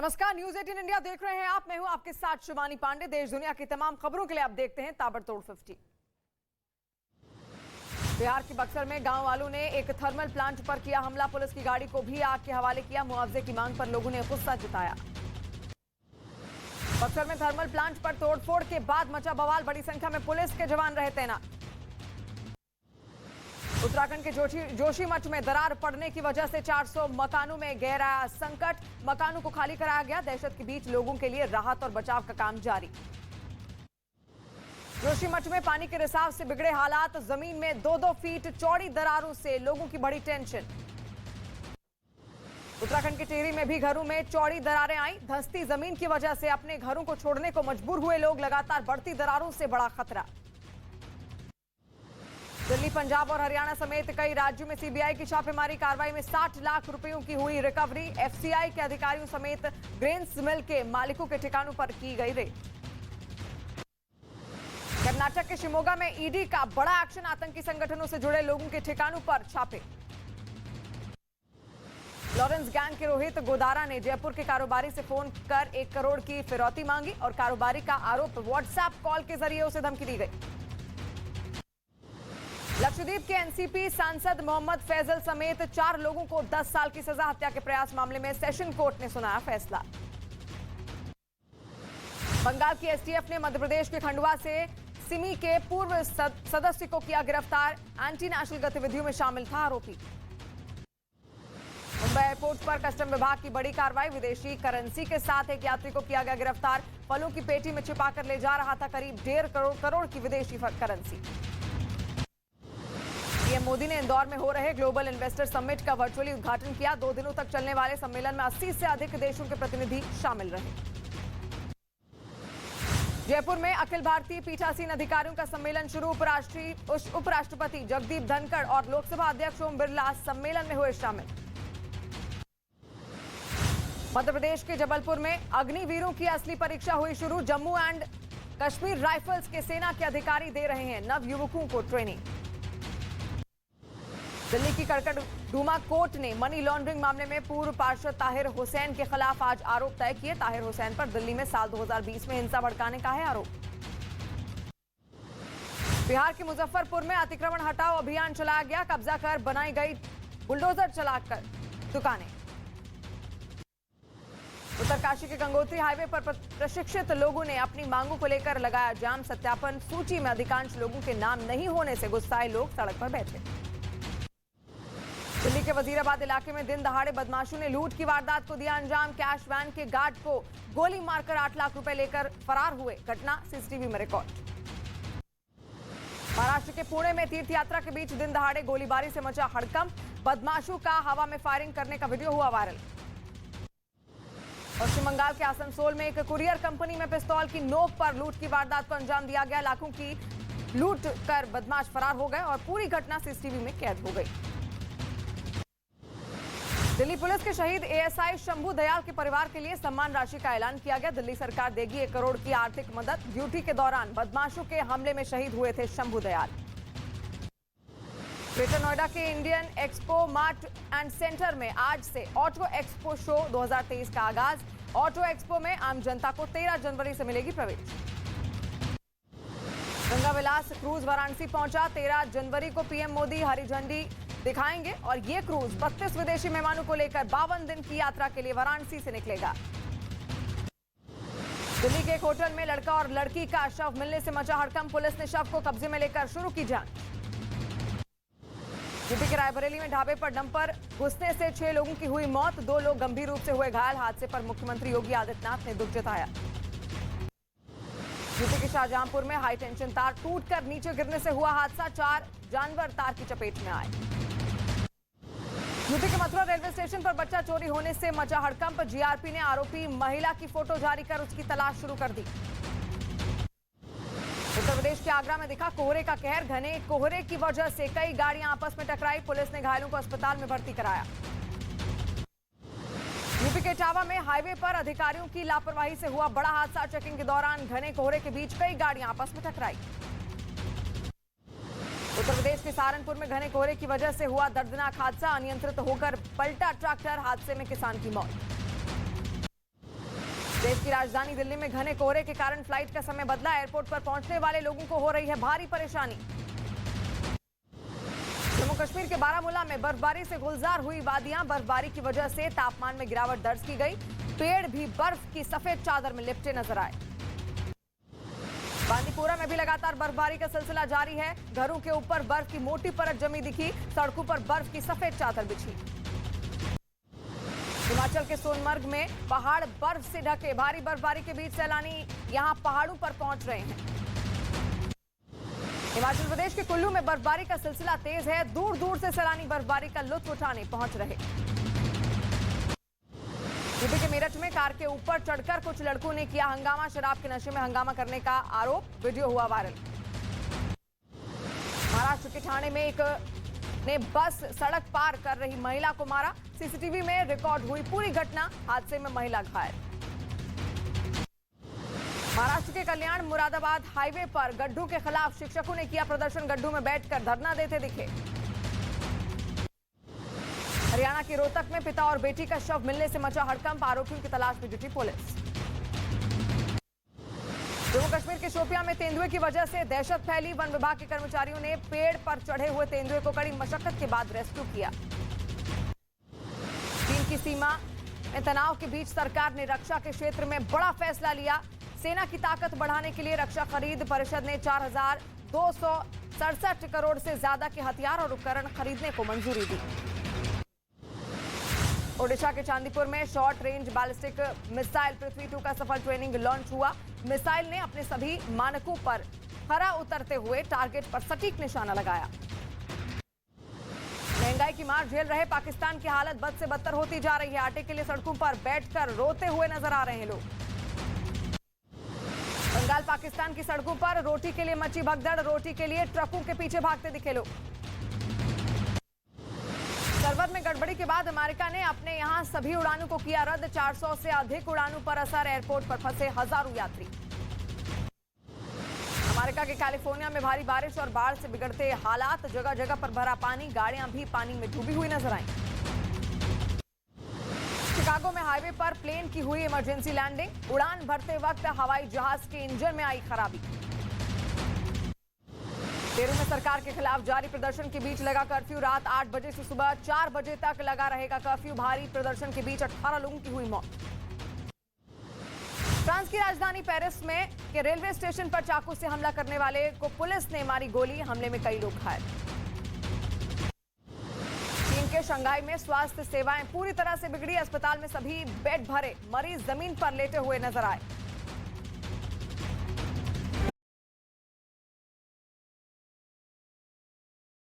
नमस्कार, news 18 India देख रहे हैं आप। मैं हूं आपके साथ शिवानी पांडे। देश दुनिया की तमाम खबरों के लिए आप देखते हैं ताबड़तोड़ 50। बिहार के बक्सर में गांव वालों ने एक थर्मल प्लांट पर किया हमला। पुलिस की गाड़ी को भी आग के हवाले किया। मुआवजे की मांग पर लोगों ने गुस्सा जताया। बक्सर में थर्मल प्लांट पर तोड़फोड़ के बाद मचा बवाल। बड़ी संख्या में पुलिस के जवान रहे तैनात। उत्तराखंड के जोशीमठ में दरार पड़ने की वजह से 400 मकानों में गहरा संकट। मकानों को खाली कराया गया। दहशत के बीच लोगों के लिए राहत और बचाव का काम जारी। जोशीमठ में पानी के रिसाव से बिगड़े हालात। जमीन में 2-2 फीट चौड़ी दरारों से लोगों की बड़ी टेंशन। उत्तराखंड के टिहरी में भी घरों में चौड़ी दरारें आई। धंसती जमीन की वजह से अपने घरों को छोड़ने को मजबूर हुए लोग। लगातार बढ़ती दरारों से बड़ा खतरा। दिल्ली, पंजाब और हरियाणा समेत कई राज्यों में सीबीआई की छापेमारी। कार्रवाई में 60 लाख रुपयों की हुई रिकवरी। एफसीआई के अधिकारियों समेत ग्रेन्स मिल के मालिकों के ठिकानों पर की गई रेड। कर्नाटक के शिमोगा में ईडी का बड़ा एक्शन। आतंकी संगठनों से जुड़े लोगों के ठिकानों पर छापे। लॉरेंस गैंग के रोहित गोदारा ने जयपुर के कारोबारी से फोन कर 1 करोड़ की फिरौती मांगी और कारोबारी का आरोप व्हाट्सएप कॉल के जरिए उसे धमकी दी गई। लक्षद्वीप के एनसीपी सांसद मोहम्मद फैजल समेत 4 लोगों को 10 साल की सजा। हत्या के प्रयास मामले में सेशन कोर्ट ने सुनाया फैसला। बंगाल की एसटीएफ ने मध्य प्रदेश के खंडवा से सिमी के पूर्व सदस्य को किया गिरफ्तार। एंटी नेशनल गतिविधियों में शामिल था आरोपी। मुंबई एयरपोर्ट पर कस्टम विभाग की बड़ी कार्रवाई। विदेशी करेंसी के साथ एक यात्री को किया गया गिरफ्तार। फलों की पेटी में छिपाकर ले जा रहा था करीब 1.5 करोड़ की विदेशी करेंसी। पीएम मोदी ने इंदौर में हो रहे ग्लोबल इन्वेस्टर समिट का वर्चुअली उद्घाटन किया। 2 दिनों तक चलने वाले सम्मेलन में 80 से अधिक देशों के प्रतिनिधि शामिल रहे। जयपुर में अखिल भारतीय पीठासीन अधिकारियों का सम्मेलन शुरू। उपराष्ट्रपति जगदीप धनखड़ और लोकसभा अध्यक्ष ओम बिरला सम्मेलन में हुए शामिल। मध्य प्रदेश के जबलपुर में अग्निवीरों की असली परीक्षा हुई शुरू। जम्मू एंड कश्मीर राइफल्स के सेना के अधिकारी दे रहे हैं नव युवकों को ट्रेनिंग। दिल्ली की कड़कड़डूमा कोर्ट ने मनी लॉन्ड्रिंग मामले में पूर्व पार्षद ताहिर हुसैन के खिलाफ आज आरोप तय किए। ताहिर हुसैन पर दिल्ली में साल 2020 में हिंसा भड़काने का है आरोप। बिहार के मुजफ्फरपुर में अतिक्रमण हटाओ अभियान चलाया गया। कब्जा कर बनाई गई बुलडोजर चलाकर दुकानें। उत्तरकाशी के गंगोत्री हाईवे पर प्रशिक्षित लोगों ने अपनी मांगों को लेकर लगाया जाम। सत्यापन सूची में अधिकांश लोगों के नाम नहीं होने से गुस्साए लोग सड़क पर बैठे। दिल्ली के वजीराबाद इलाके में दिन दहाड़े बदमाशों ने लूट की वारदात को दिया अंजाम। कैश वैन के गार्ड को गोली मारकर 8 लाख रुपए लेकर फरार हुए। घटना सीसीटीवी में रिकॉर्ड। महाराष्ट्र के पुणे में तीर्थ यात्रा के बीच दिन दहाड़े गोलीबारी से मचा हड़कंप। बदमाशों का हवा में फायरिंग करने का वीडियो हुआ वायरल। पश्चिम बंगाल के आसनसोल में एक कुरियर कंपनी में पिस्तौल की नोक पर लूट की वारदात को अंजाम दिया गया। लाखों की लूट कर बदमाश फरार हो गए और पूरी घटना सीसीटीवी में कैद हो गई। दिल्ली पुलिस के शहीद एएसआई शंभू दयाल के परिवार के लिए सम्मान राशि का ऐलान किया गया। दिल्ली सरकार देगी 1 करोड़ की आर्थिक मदद। ड्यूटी के दौरान बदमाशों के हमले में शहीद हुए थे शंभू दयाल। ग्रेटर नोएडा के Indian expo mart and centre में आज से ऑटो एक्सपो शो 2023 का आगाज। ऑटो एक्सपो में आम जनता को 13 जनवरी से मिलेगी प्रवेश। गंगा विलास क्रूज वाराणसी पहुंचा। 13 जनवरी को पीएम मोदी हरी झंडी दिखाएंगे और ये क्रूज 32 विदेशी मेहमानों को लेकर 52 दिन की यात्रा के लिए वाराणसी से निकलेगा। दिल्ली के एक होटल में लड़का और लड़की का शव मिलने से मचा हड़कंप। पुलिस ने शव को कब्जे में लेकर शुरू की जांच। यूपी के रायबरेली में ढाबे पर डंपर घुसने से 6 लोगों की हुई मौत। 2 लोग गंभीर रूप से हुए घायल। हादसे पर मुख्यमंत्री योगी आदित्यनाथ ने दुख जताया। यूपी के शाहजहांपुर में हाई टेंशन तार टूटकर नीचे गिरने से हुआ हादसा। 4 जानवर तार की चपेट में आए। यूपी के मथुरा रेलवे स्टेशन पर बच्चा चोरी होने से मचा हड़कंप। जीआरपी ने आरोपी महिला की फोटो जारी कर उसकी तलाश शुरू कर दी। उत्तर प्रदेश के आगरा में दिखा कोहरे का कहर। घने कोहरे की वजह से कई गाड़ियां आपस में टकराई। पुलिस ने घायलों को अस्पताल में भर्ती कराया। यूपी के इटावा में हाईवे पर अधिकारियों की लापरवाही से हुआ बड़ा हादसा। चेकिंग के दौरान घने कोहरे के बीच कई गाड़ियां आपस में टकराई। उत्तर प्रदेश के सहारनपुर में घने कोहरे की वजह से हुआ दर्दनाक हादसा। अनियंत्रित होकर पलटा ट्रैक्टर। हादसे में किसान की मौत। देश की राजधानी दिल्ली में घने कोहरे के कारण फ्लाइट का समय बदला। एयरपोर्ट पर पहुंचने वाले लोगों को हो रही है भारी परेशानी। जम्मू कश्मीर के बारामूला में बर्फबारी से गुलजार हुई वादियां। बर्फबारी की वजह से तापमान में गिरावट दर्ज की गई। पेड़ भी बर्फ की सफेद चादर में लिपटे नजर आए। बांदीपुरा में भी लगातार बर्फबारी का सिलसिला जारी है। घरों के ऊपर बर्फ की मोटी परत जमी दिखी। सड़कों पर बर्फ की सफेद चादर बिछी। हिमाचल के सोनमर्ग में पहाड़ बर्फ से ढके। भारी बर्फबारी के बीच सैलानी यहां पहाड़ों पर पहुंच रहे हैं। हिमाचल प्रदेश के कुल्लू में बर्फबारी का सिलसिला तेज है। दूर दूर से सैलानी बर्फबारी का लुत्फ उठाने पहुंच रहे। यूपी के मेरठ में कार के ऊपर चढ़कर कुछ लड़कों ने किया हंगामा। शराब के नशे में हंगामा करने का आरोप। वीडियो हुआ वायरल। महाराष्ट्र के ठाणे में एक ने बस सड़क पार कर रही महिला को मारा। सीसीटीवी में रिकॉर्ड हुई पूरी घटना। हादसे में महिला घायल। महाराष्ट्र के कल्याण मुरादाबाद हाईवे पर गड्ढों के खिलाफ शिक्षकों ने किया प्रदर्शन। गड्ढों में बैठकर धरना देते दिखे। हरियाणा के रोहतक में पिता और बेटी का शव मिलने से मचा हड़कंप। आरोपियों की तलाश में जुटी पुलिस। जम्मू कश्मीर के शोपियां में तेंदुए की वजह से दहशत फैली। वन विभाग के कर्मचारियों ने पेड़ पर चढ़े हुए तेंदुए को कड़ी मशक्कत के बाद रेस्क्यू किया। चीन की सीमा में तनाव के बीच सरकार ने रक्षा के क्षेत्र में बड़ा फैसला लिया। सेना की ताकत बढ़ाने के लिए रक्षा खरीद परिषद ने 4,267 करोड़ से ज्यादा के हथियार और उपकरण खरीदने को मंजूरी दी। ओडिशा के चांदीपुर में शॉर्ट रेंज बैलिस्टिक मिसाइल पृथ्वी 2 का सफल ट्रेनिंग लॉन्च हुआ। मिसाइल ने अपने सभी मानकों पर खरा उतरते हुए टारगेट पर सटीक निशाना लगाया। महंगाई की मार झेल रहे पाकिस्तान की हालत बद से बदतर होती जा रही है। आटे के लिए सड़कों पर बैठकर रोते हुए नजर आ रहे हैं लोग। बंगाल पाकिस्तान की सड़कों पर रोटी के लिए मची भगदड़। रोटी के लिए ट्रकों के पीछे भागते दिखे लोग। सर्वर में गड़बड़ी के बाद अमेरिका ने अपने यहां सभी उड़ानों को किया रद्द। 400 से अधिक उड़ानों पर असर। एयरपोर्ट पर फंसे हजारों यात्री। अमेरिका के कैलिफोर्निया में भारी बारिश और बाढ़ से बिगड़ते हालात। जगह जगह पर भरा पानी। गाड़ियां भी पानी में डूबी हुई नजर आई। शिकागो में हाईवे पर प्लेन की हुई इमरजेंसी लैंडिंग। उड़ान भरते वक्त हवाई जहाज के इंजन में आई खराबी। पेरू में सरकार के खिलाफ जारी प्रदर्शन के बीच लगा कर्फ्यू। रात 8 बजे से सुबह 4 बजे तक लगा रहेगा कर्फ्यू। भारी प्रदर्शन के बीच 18 लोगों की हुई मौत। फ्रांस की राजधानी पेरिस में के रेलवे स्टेशन पर चाकू से हमला करने वाले को पुलिस ने मारी गोली। हमले में कई लोग घायल। चीन के शंघाई में स्वास्थ्य सेवाएं पूरी तरह से बिगड़ी। अस्पताल में सभी बेड भरे। मरीज जमीन पर लेटे हुए नजर आए।